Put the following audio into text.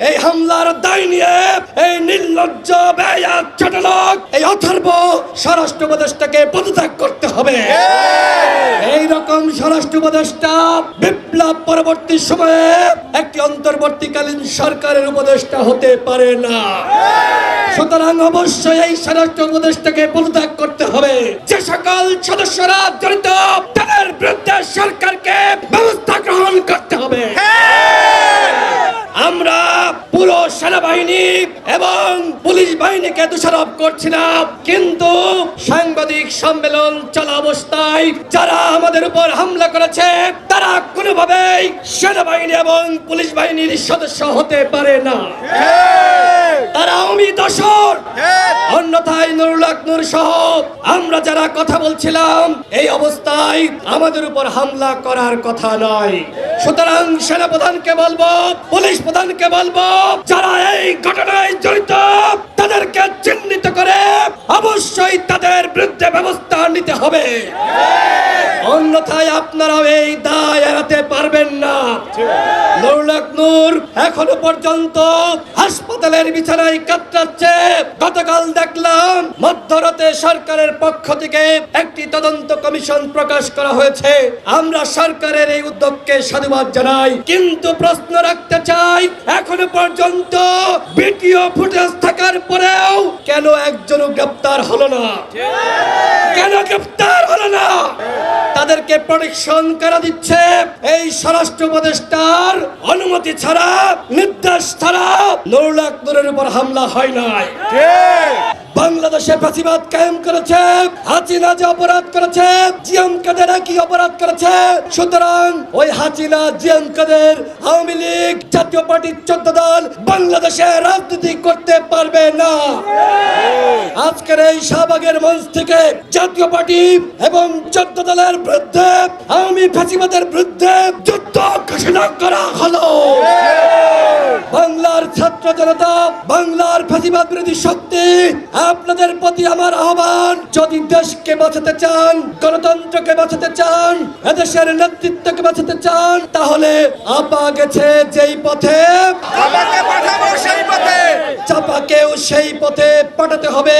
এই হামলার দায় নিয়ে এই নির্লজ্জ বেয়া চটলক এই অথর্ব স্বরাষ্ট্র উপদেষ্টাকে পদত্যাগ করতে হবে। এই রকম স্বরাষ্ট্র উপদেষ্টা বিপ্লব পরবর্তী সময়ে একটি অন্তর্বর্তীকালীন সরকারের উপদেষ্টা হতে পারে না। সুতরাং অবশ্যই এই স্বরাষ্ট্র উপদেষ্টাকে পদত্যাগ করতে হবে। যে সকল সদস্যরা জড়িত তাদের বিরুদ্ধে সরকারকে ব্যবস্থা গ্রহণ করতে হবে। আমরা পুরো সেনাবাহিনী এবং পুলিশ বাহিনীকে দোষারোপ করছিলাম, কিন্তু সাংবাদিক সম্মেলন চলা অবস্থায় যারা আমাদের উপর হামলা করেছে তারা কোনোভাবেই সেনাবাহিনী এবং পুলিশ বাহিনীর সদস্য হতে পারে না। তারা আওয়ামী দোসর। অন্যথায় নুরুল হক নূর সহ আমরা যারা কথা বলছিলাম এই অবস্থায় আমাদের উপর হামলা করার কথা নয়। সুতরাং সেনাপ্রধানকে বলবো, পুলিশ প্রধানকে বলবো, যারা এই ঘটনায় জড়িত তাদেরকে চিহ্নিত করে অবশ্যই তাদের বিরুদ্ধে ব্যবস্থা নিতে হবে। অন্যথায় আপনারাও এই দায় এড়াতে পারবেন না। নুরুল হক নূর এখনো পর্যন্ত হাসপাতালের বিছানায় কাতরাচ্ছে। গতকাল দেখলাম মধ্যরাতে সরকারের পক্ষ থেকে একটি তদন্ত কমিশন প্রকাশ করা হয়েছে। আমরা সরকারের এই উদ্যোগকে সাধুবাদ জানাই, কিন্তু প্রশ্ন রাখতে চাই এখনো পর্যন্ত ভিডিও ফুটেজ থাকার পরেও কেন একজনও গ্রেফতার হলো না? কেন গ্রেফতার হলো না? তাদেরকে প্রোটেকশন করা দিচ্ছে এই স্বরাষ্ট্র উপদেষ্টার অনুমতি ছাড়া, নির্দেশ ছাড়া নুরুল হক নূরের উপর হামলা হয় নাই। বাংলাদেশে ফাঁসিবাদ কায়েম করেছে, হাসিনা যে অপরাধ করেছে, জিএম কাদের কি অপরাধ করেছে। সুতরাং ওই হাসিনা, জিএম কাদের, আওয়ামী লীগ, জাতীয় পার্টির 14 দল বাংলাদেশে রাজনীতি করতে পারবে না। আজকের এই শাহবাগের মঞ্চ থেকে জাতীয় পার্টি এবং 14 দলের বিরুদ্ধে, আওয়ামী ফাঁসিবাদের বিরুদ্ধে যুদ্ধ ঘোষণা করা হলো। বাংলার ছাত্র জনতা, বাংলার ফাঁসিবাদ বিরোধী শক্তি, আপনাদের প্রতি আমার আহ্বান, যদি দেশকে বাঁচাতে চান, গণতন্ত্রকে বাঁচাতে চান, এদেশের নেতৃত্বকে বাঁচাতে চান, তাহলে আপা গেছে যেই পথে চাপাকেও সেই পথে পাঠাতে হবে।